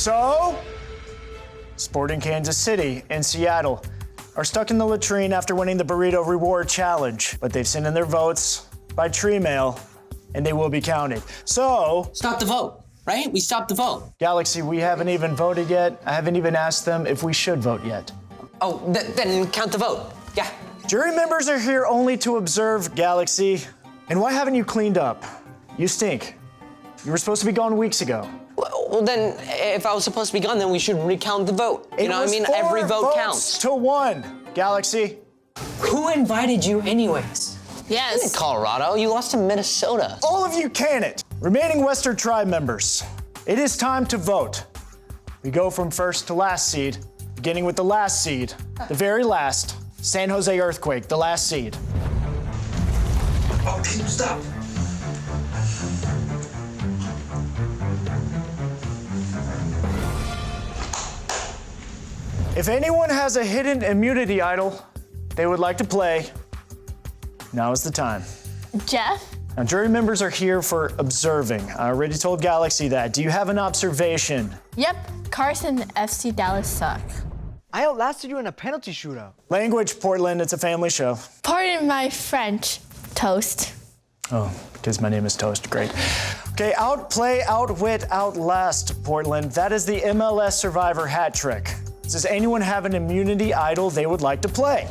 So, Sporting Kansas City and Seattle are stuck in the latrine after winning the Burrito Reward Challenge, but they've sent in their votes by tree mail, and they will be counted. So... Stop the vote, right? We stopped the vote. Galaxy, we haven't even voted yet. I haven't even asked them if we should vote yet. Oh, then count the vote. Yeah. Jury members are here only to observe, Galaxy. And why haven't you cleaned up? You stink. You were supposed to be gone weeks ago. Well, then, if I was supposed to be gone, then we should recount the vote. You know what I mean? Every vote counts. 4-1, Galaxy. Who invited you anyways? Yes. In Colorado, you lost to Minnesota. All of you can it. Remaining Western Tribe members, it is time to vote. We go from first to last seed, beginning with the last seed, the very last, San Jose Earthquake, the last seed. Oh, team, stop. If anyone has a hidden immunity idol they would like to play, now is the time. Jeff? Now, jury members are here for observing. I already told Galaxy that. Do you have an observation? Yep, Carson FC Dallas suck. I outlasted you in a penalty shootout. Language, Portland, it's a family show. Pardon my French, Toast. Oh, because my name is Toast, great. Okay, outplay, outwit, outlast, Portland. That is the MLS Survivor hat trick. Does anyone have an immunity idol they would like to play?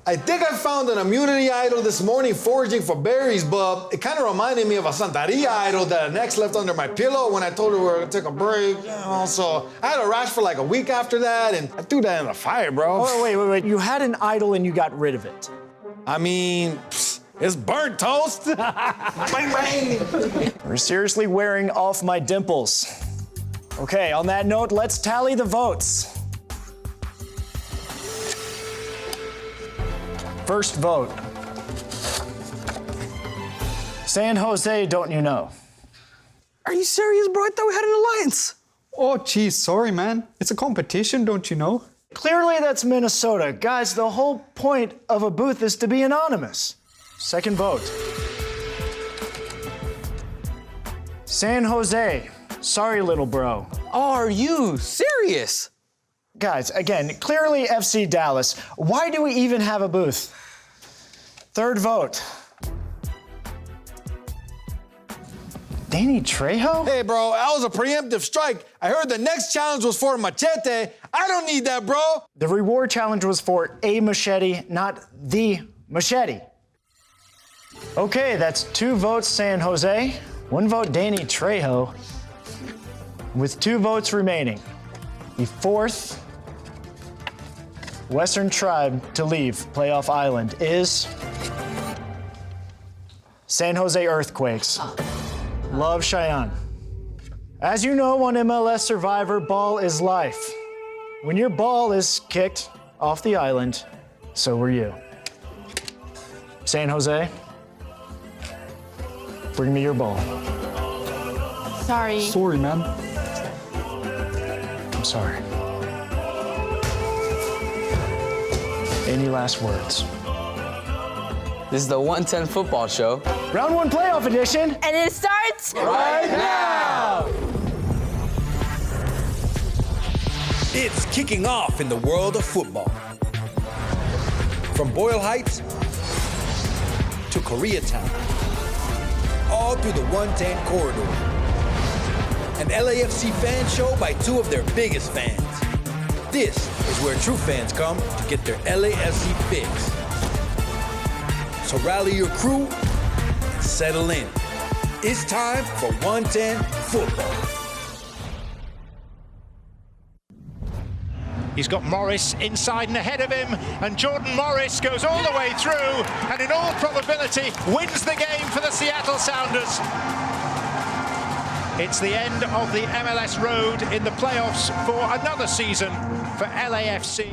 I think I found an immunity idol this morning foraging for berries, but it kind of reminded me of a Santeria idol that an ex left under my pillow when I told her we were gonna take a break. You know, so I had a rash for like a week after that, and I threw that in the fire, bro. Oh, wait. You had an idol and you got rid of it. I mean, it's burnt toast. Bang, bang. We're seriously wearing off my dimples. Okay, on that note, let's tally the votes. First vote. San Jose, don't you know? Are you serious, bro? I thought we had an alliance. Oh, geez, sorry, man. It's a competition, don't you know? Clearly that's Minnesota. Guys, the whole point of a booth is to be anonymous. Second vote. San Jose, sorry, little bro. Are you serious? Guys, again, clearly FC Dallas. Why do we even have a booth? Third vote. Danny Trejo? Hey, bro, that was a preemptive strike. I heard the next challenge was for Machete. I don't need that, bro. The reward challenge was for a machete, not the machete. Okay, that's 2 votes San Jose, 1 vote Danny Trejo, with 2 votes remaining. The 4th Western Tribe to leave Playoff Island is San Jose Earthquakes. Love Cheyenne. As you know, on MLS Survivor, ball is life. When your ball is kicked off the island, so were you. San Jose, bring me your ball. Sorry. Sorry, man. I'm sorry. Any last words? This is the 110 football show. Round 1 playoff edition. And it starts Right now! It's kicking off in the world of football. From Boyle Heights to Koreatown, all through the 110 corridor. An LAFC fan show by 2 of their biggest fans. This is where true fans come to get their LAFC fix. So rally your crew and settle in. It's time for 110 football. He's got Morris inside and ahead of him, and Jordan Morris goes all the way through, and in all probability wins the game for the Seattle Sounders. It's the end of the MLS road in the playoffs for another season for LAFC.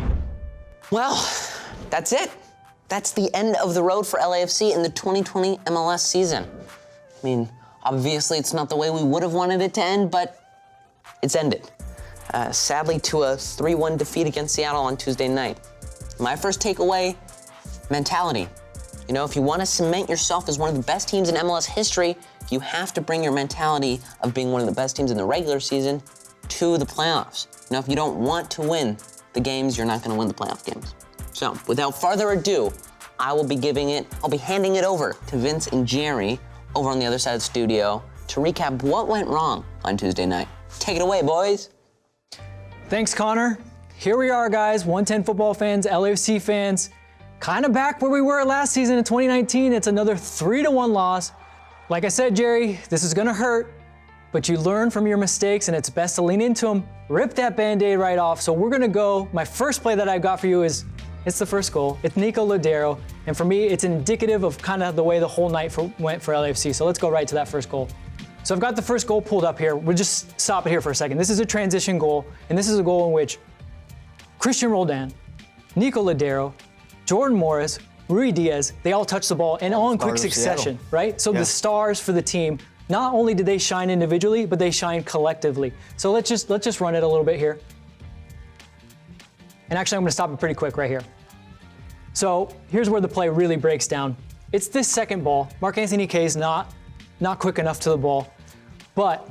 Well, that's it. That's the end of the road for LAFC in the 2020 MLS season. I mean, obviously it's not the way we would have wanted it to end, but it's ended. Sadly, to a 3-1 defeat against Seattle on Tuesday night. My first takeaway, mentality. You know, if you want to cement yourself as one of the best teams in MLS history, you have to bring your mentality of being one of the best teams in the regular season to the playoffs. Now, if you don't want to win the games, you're not going to win the playoff games. So, without further ado, I'll be handing it over to Vince and Jerry over on the other side of the studio to recap what went wrong on Tuesday night. Take it away, boys. Thanks, Connor. Here we are, guys, 110 football fans, LAFC fans, kind of back where we were last season in 2019. It's another 3-1 loss. Like I said, Jerry, this is gonna hurt, but you learn from your mistakes and it's best to lean into them, rip that Band-Aid right off. So we're gonna go, my first play that I've got for you is, it's the first goal. It's Nico Ladero, and for me, it's indicative of kind of the way the whole night went for LAFC. So let's go right to that first goal. So I've got the first goal pulled up here. We'll just stop it here for a second. This is a transition goal, and this is a goal in which Christian Roldan, Nico Ladero, Jordan Morris, Rui Diaz, they all touch the ball and all in quick succession, right? So the stars for the team, not only did they shine individually, but they shine collectively. So let's just run it a little bit here. And actually, I'm gonna stop it pretty quick right here. So here's where the play really breaks down. It's this second ball. Mark Anthony Kaye's not quick enough to the ball, but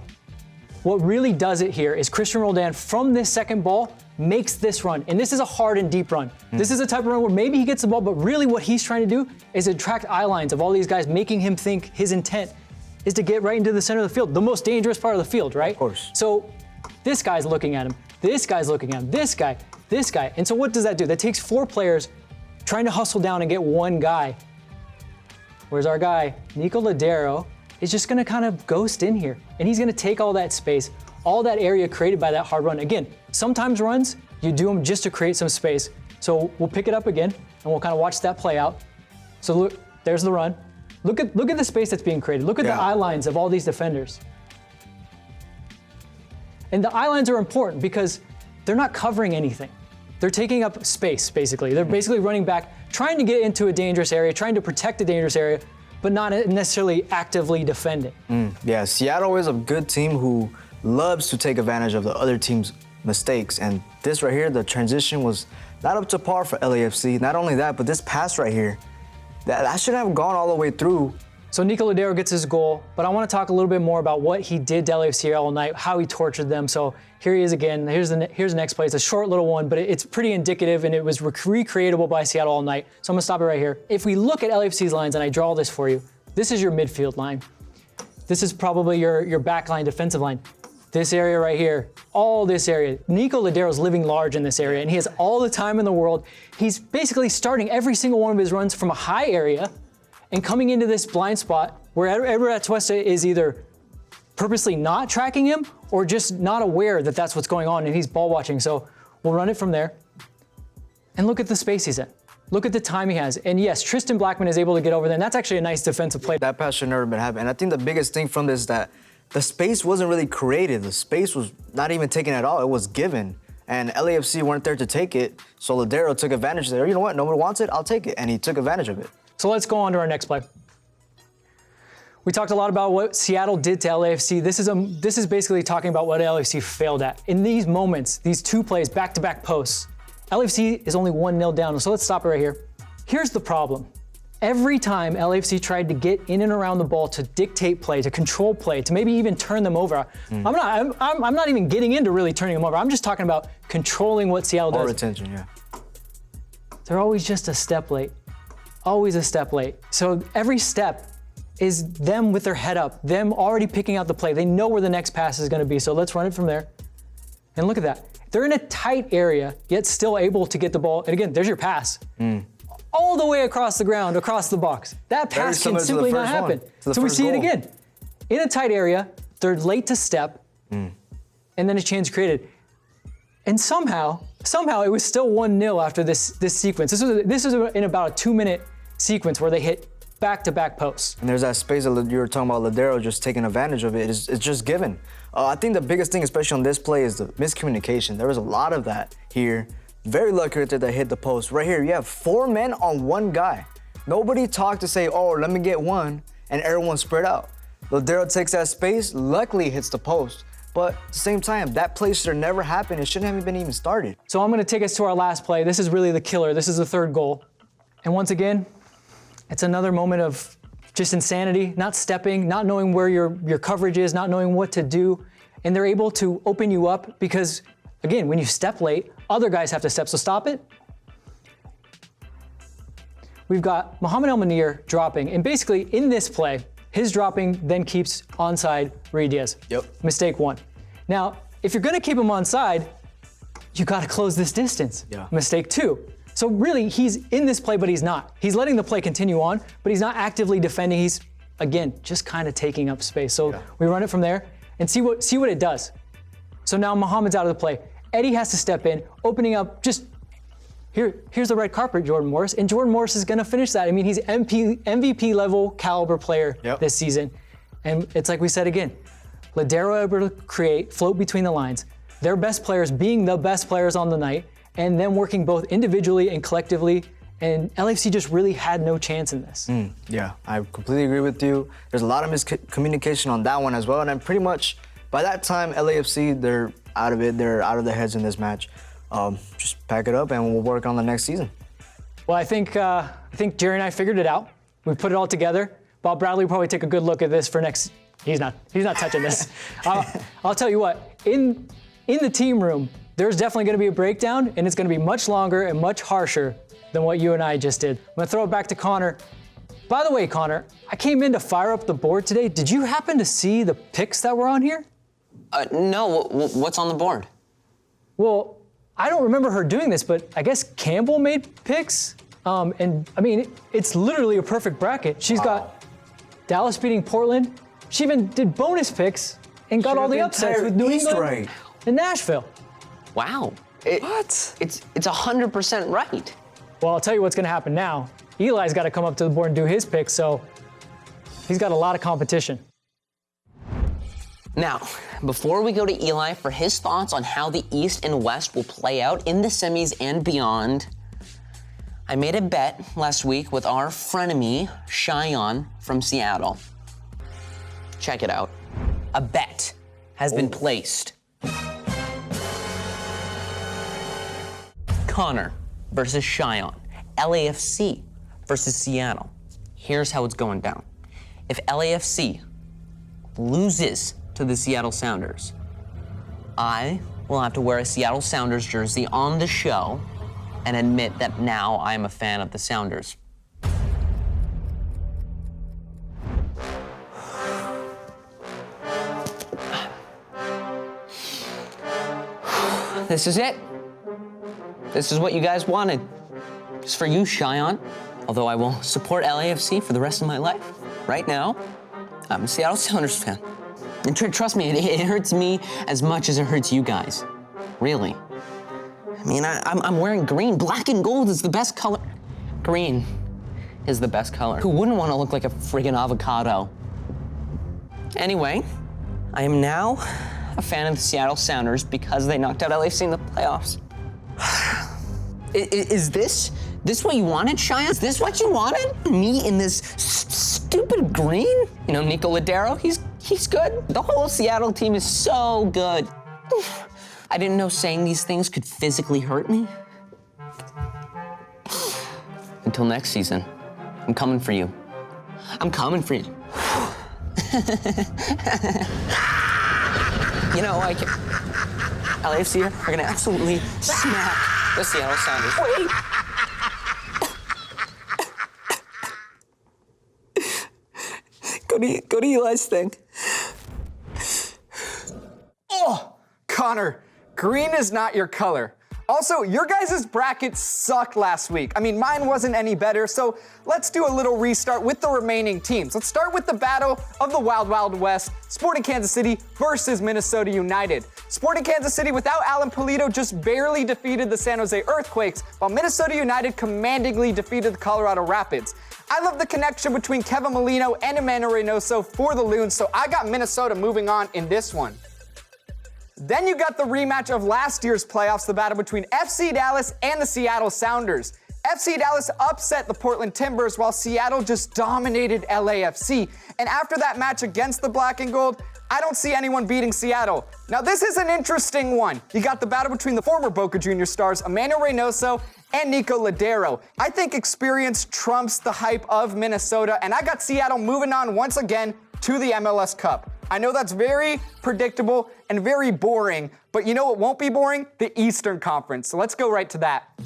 what really does it here is Christian Roldan from this second ball makes this run, and this is a hard and deep run. This is a type of run where maybe he gets the ball, but really what he's trying to do is attract eye lines of all these guys, making him think his intent is to get right into the center of the field, the most dangerous part of the field, right? Of course. So this guy's looking at him, this guy's looking at him, this guy, and so what does that do? That takes 4 players trying to hustle down and get one guy. Where's our guy? Nico Ladero is just gonna kind of ghost in here, and he's gonna take all that space, all that area created by that hard run. Again, sometimes runs, you do them just to create some space. So we'll pick it up again, and we'll kind of watch that play out. So look, there's the run. Look at the space that's being created. Look at the eye lines of all these defenders. And the eye lines are important because they're not covering anything. They're taking up space, basically. They're basically running back, trying to get into a dangerous area, trying to protect a dangerous area, but not necessarily actively defending. Yeah, Seattle is a good team who loves to take advantage of the other team's mistakes. And this right here, the transition was not up to par for LAFC. Not only that, but this pass right here, that shouldn't have gone all the way through. So Nico Ladero gets his goal, but I want to talk a little bit more about what he did to LAFC all night, how he tortured them. So here he is again. Here's the next play. It's a short little one, but it's pretty indicative, and it was recreatable by Seattle all night. So I'm gonna stop it right here. If we look at LAFC's lines, and I draw this for you, this is your midfield line. This is probably your back line, defensive line. This area right here, all this area. Nico Ladero's living large in this area, and he has all the time in the world. He's basically starting every single one of his runs from a high area and coming into this blind spot where Edward Atuesta is either purposely not tracking him or just not aware that that's what's going on, and he's ball watching. So we'll run it from there. And look at the space he's in. Look at the time he has. And yes, Tristan Blackman is able to get over there, and that's actually a nice defensive play. That pass should never have been happening. And I think the biggest thing from this is that the space wasn't really created. The space was not even taken at all. It was given. And LAFC weren't there to take it, so Ladero took advantage there. You know what? Nobody wants it, I'll take it. And he took advantage of it. So let's go on to our next play. We talked a lot about what Seattle did to LAFC. This is basically talking about what LAFC failed at. In these moments, these 2 plays, back-to-back posts, LAFC is only 1-0 down. So let's stop it right here. Here's the problem. Every time LAFC tried to get in and around the ball to dictate play, to control play, to maybe even turn them over, I'm not even getting into really turning them over. I'm just talking about controlling what Seattle does. Or retention, yeah. They're always just a step late. Always a step late. So every step is them with their head up, them already picking out the play. They know where the next pass is gonna be, so let's run it from there. And look at that. They're in a tight area, yet still able to get the ball. And again, there's your pass. All the way across the ground, across the box. That pass can simply not happen. So we see it again. In a tight area, they're late to step, and then a chance created. And somehow it was still 1-0 after this sequence. This was in about a 2-minute sequence where they hit back-to-back posts. And there's that space that you were talking about, Ladero just taking advantage of it. It's just given. I think the biggest thing, especially on this play, is the miscommunication. There was a lot of that here. Very lucky right there that hit the post. Right here, you have 4 men on 1 guy. Nobody talked to say, oh, let me get one, and everyone spread out. Ladero takes that space, luckily hits the post. But at the same time, that play should have never happened. It shouldn't have been even started. So I'm gonna take us to our last play. This is really the killer. This is the 3rd goal. And once again, it's another moment of just insanity, not stepping, not knowing where your coverage is, not knowing what to do. and they're able to open you up because, again, when you step late, other guys have to step, so stop it. We've got Mohamed El Munir dropping, and basically in this play, his dropping then keeps onside Ruiz Diaz. Yep. Mistake 1. Now, if you're gonna keep him onside, you gotta close this distance. Yeah. Mistake 2. So really, he's in this play, but he's not. He's letting the play continue on, but he's not actively defending. He's, again, just kind of taking up space. So we run it from there and see what it does. So now Mohamed's out of the play. Eddie has to step in, opening up just, here's the red carpet, Jordan Morris, and Jordan Morris is gonna finish that. I mean, he's MVP level caliber player this season. And it's like we said again, Ladero able to create, float between the lines, their best players being the best players on the night, and them working both individually and collectively, and LAFC just really had no chance in this. Yeah, I completely agree with you. There's a lot of miscommunication on that one as well, and then pretty much by that time, LAFC, they're out of it. They're out of their heads in this match. Just pack it up and we'll work on the next season. Well, I think Jerry and I figured it out. We put it all together. Bob Bradley will probably take a good look at this for next. He's not touching this. I'll tell you what. In the team room, there's definitely going to be a breakdown, and it's going to be much longer and much harsher than what you and I just did. I'm going to throw it back to Connor. By the way, Connor, I came in to fire up the board today. Did you happen to see the picks that were on here? No, what's on the board? Well, I don't remember her doing this, but I guess Campbell made picks. And I mean, it's literally a perfect bracket. She's got Dallas beating Portland. She even did bonus picks and got all the upsets with New England and Nashville. Wow. What? It's 100% right. Well, I'll tell you what's going to happen now. Eli's got to come up to the board and do his picks, so he's got a lot of competition. Now, before we go to Eli for his thoughts on how the East and West will play out in the semis and beyond, I made a bet last week with our frenemy, Cheyenne from Seattle. Check it out. A bet has been placed. Connor versus Cheyenne. LAFC versus Seattle. Here's how it's going down. If LAFC loses to the Seattle Sounders, I will have to wear a Seattle Sounders jersey on the show and admit that now I'm a fan of the Sounders. This is it. This is what you guys wanted. It's for you, Cheyenne. Although I will support LAFC for the rest of my life. Right now, I'm a Seattle Sounders fan. And trust me, it hurts me as much as it hurts you guys. Really. I mean, I'm wearing green. Black and gold is the best color. Green is the best color. Who wouldn't want to look like a friggin' avocado? Anyway, I am now a fan of the Seattle Sounders because they knocked out LAFC in the playoffs. Is this what you wanted, Cheyenne? Is this what you wanted? Me in this stupid green? You know, Nico Ladero, he's good. The whole Seattle team is so good. I didn't know saying these things could physically hurt me. Until next season, I'm coming for you. I'm coming for you. You know, like, LAFC are gonna absolutely smack the Seattle Sounders. Wait. Go to Eli's thing. Oh, Connor, green is not your color. Also, your guys' brackets sucked last week. I mean, mine wasn't any better, so let's do a little restart with the remaining teams. Let's start with the battle of the Wild Wild West, Sporting Kansas City versus Minnesota United. Sporting Kansas City without Alan Pulido just barely defeated the San Jose Earthquakes, while Minnesota United commandingly defeated the Colorado Rapids. I love the connection between Kevin Molino and Emmanuel Reynoso for the Loons, so I got Minnesota moving on in this one. Then you got the rematch of last year's playoffs, the battle between FC Dallas and the Seattle Sounders. FC Dallas upset the Portland Timbers while Seattle just dominated LAFC. And after that match against the Black and Gold, I don't see anyone beating Seattle. Now this is an interesting one. You got the battle between the former Boca Juniors stars Emmanuel Reynoso and Nico Ladero. I think experience trumps the hype of Minnesota, and I got Seattle moving on once again to the MLS Cup. I know that's very predictable and very boring, but you know what won't be boring? The Eastern Conference. So let's go right to that.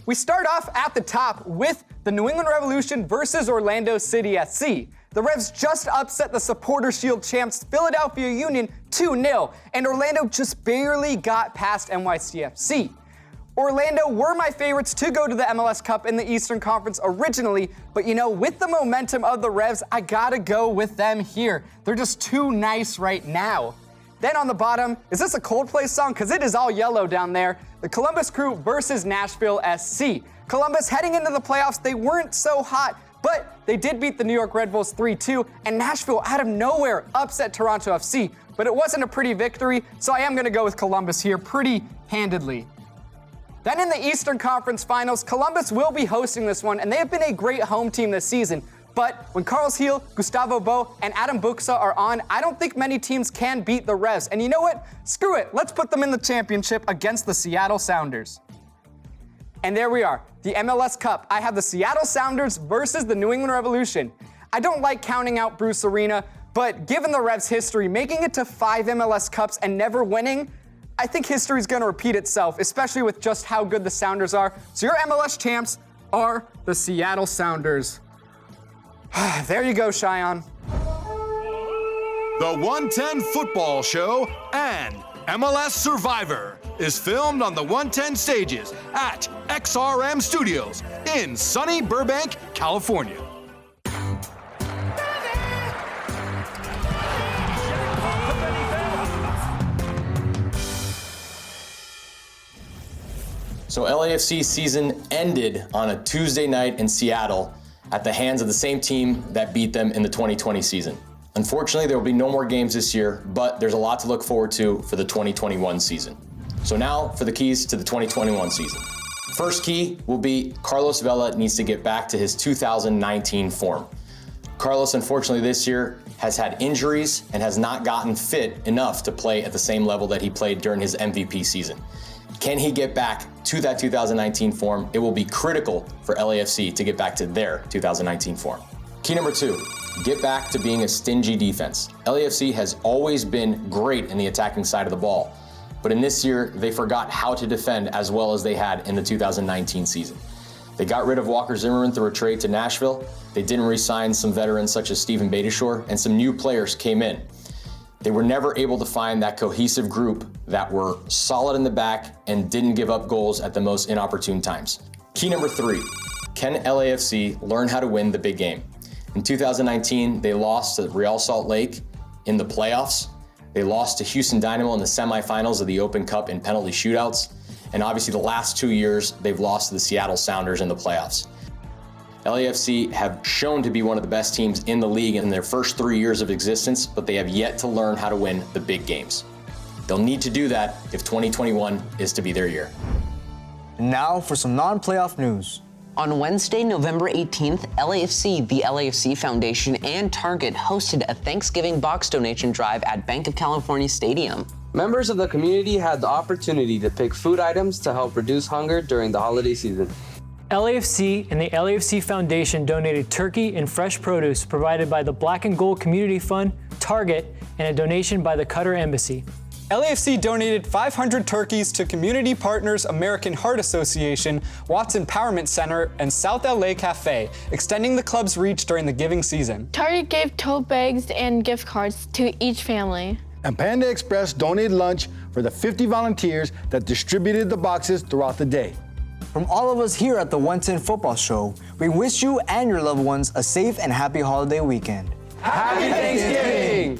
We start off at the top with the New England Revolution versus Orlando City SC. The Revs just upset the Supporter Shield champs Philadelphia Union 2-0, and Orlando just barely got past NYCFC. Orlando were my favorites to go to the MLS Cup in the Eastern Conference originally, but you know, with the momentum of the Revs, I gotta go with them here. They're just too nice right now. Then on the bottom, is this a Coldplay song? Because it is all yellow down there. The Columbus Crew versus Nashville SC. Columbus heading into the playoffs, they weren't so hot, but they did beat the New York Red Bulls 3-2, and Nashville out of nowhere upset Toronto FC. But it wasn't a pretty victory, so I am gonna go with Columbus here pretty handedly. Then in the Eastern Conference Finals, Columbus will be hosting this one, and they have been a great home team this season. But when Carlos Gil, Gustavo Bo, and Adam Buxa are on, I don't think many teams can beat the Revs. And you know what? Screw it. Let's put them in the championship against the Seattle Sounders. And there we are, the MLS Cup. I have the Seattle Sounders versus the New England Revolution. I don't like counting out Bruce Arena, but given the Revs' history, making it to 5 MLS Cups and never winning, I think history is going to repeat itself, especially with just how good the Sounders are. So your MLS champs are the Seattle Sounders. There you go, Cheyenne. The 110 Football Show and MLS Survivor is filmed on the 110 stages at XRM Studios in sunny Burbank, California. So LAFC season ended on a Tuesday night in Seattle at the hands of the same team that beat them in the 2020 season. Unfortunately, there will be no more games this year, but there's a lot to look forward to for the 2021 season. So now for the keys to the 2021 season. First key will be Carlos Vela needs to get back to his 2019 form. Carlos, unfortunately, this year has had injuries and has not gotten fit enough to play at the same level that he played during his MVP season. Can he get back to that 2019 form? It will be critical for LAFC to get back to their 2019 form. Key number 2, get back to being a stingy defense. LAFC has always been great in the attacking side of the ball, but in this year, they forgot how to defend as well as they had in the 2019 season. They got rid of Walker Zimmerman through a trade to Nashville. They didn't re-sign some veterans such as Steven Beitashour, and some new players came in. They were never able to find that cohesive group that were solid in the back and didn't give up goals at the most inopportune times. Key number 3, can LAFC learn how to win the big game? In 2019, they lost to Real Salt Lake in the playoffs. They lost to Houston Dynamo in the semifinals of the Open Cup in penalty shootouts. And obviously the last 2 years, they've lost to the Seattle Sounders in the playoffs. LAFC have shown to be one of the best teams in the league in their first 3 years of existence, but they have yet to learn how to win the big games. They'll need to do that if 2021 is to be their year. And now for some non-playoff news. On Wednesday, November 18th, LAFC, the LAFC Foundation, and Target hosted a Thanksgiving box donation drive at Bank of California Stadium. Members of the community had the opportunity to pick food items to help reduce hunger during the holiday season. LAFC and the LAFC Foundation donated turkey and fresh produce provided by the Black and Gold Community Fund, Target, and a donation by the Qatar Embassy. LAFC donated 500 turkeys to Community Partners American Heart Association, Watts Empowerment Center, and South LA Cafe, extending the club's reach during the giving season. Target gave tote bags and gift cards to each family. And Panda Express donated lunch for the 50 volunteers that distributed the boxes throughout the day. From all of us here at the 110 Football Show, we wish you and your loved ones a safe and happy holiday weekend. Happy Thanksgiving!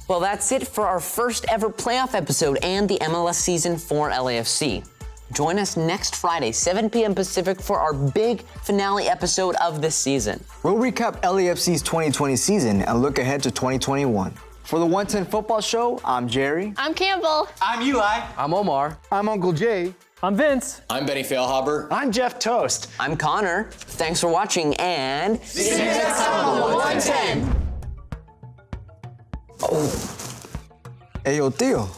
Well, that's it for our first ever playoff episode and the MLS season for LAFC. Join us next Friday, 7 p.m. Pacific, for our big finale episode of this season. We'll recap LAFC's 2020 season and look ahead to 2021. For the 110 Football Show, I'm Jerry. I'm Campbell. I'm Eli. I'm Omar. I'm Uncle Jay. I'm Vince. I'm Benny Failhaber. I'm Jeff Toast. I'm Connor. Thanks for watching, and See you next time on the 110. Hey, yo, Theo,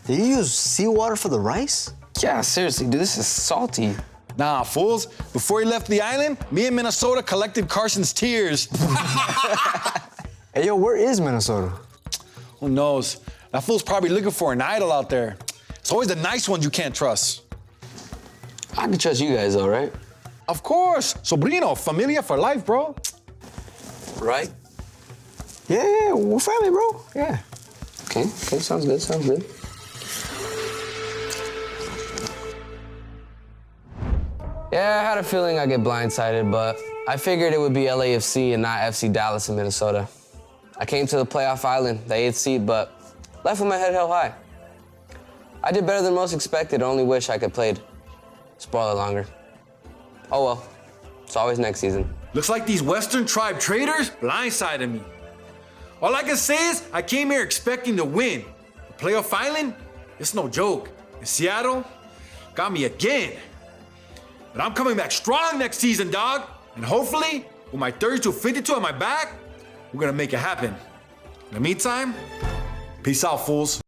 did you use seawater for the rice? Yeah, seriously, dude, this is salty. Nah, fools. Before he left the island, me and Minnesota collected Carson's tears. Hey, yo, where is Minnesota? Who knows? That fool's probably looking for an idol out there. It's always the nice ones you can't trust. I can trust you guys, though, right? Of course. Sobrino, familia for life, bro. Right? Yeah, we're family, bro. Yeah. Okay, sounds good, sounds good. Yeah, I had a feeling I'd get blindsided, but I figured it would be LAFC and not FC Dallas in Minnesota. I came to the playoff island, the 8th seed, but left with my head held high. I did better than most expected, only wish I could played spoiler longer. Oh well, it's always next season. Looks like these Western tribe traders blindsided me. All I can say is I came here expecting to win. The playoff island, it's no joke. And Seattle got me again. But I'm coming back strong next season, dog. And hopefully, with my 32-52 on my back, we're gonna make it happen. In the meantime, peace out, fools.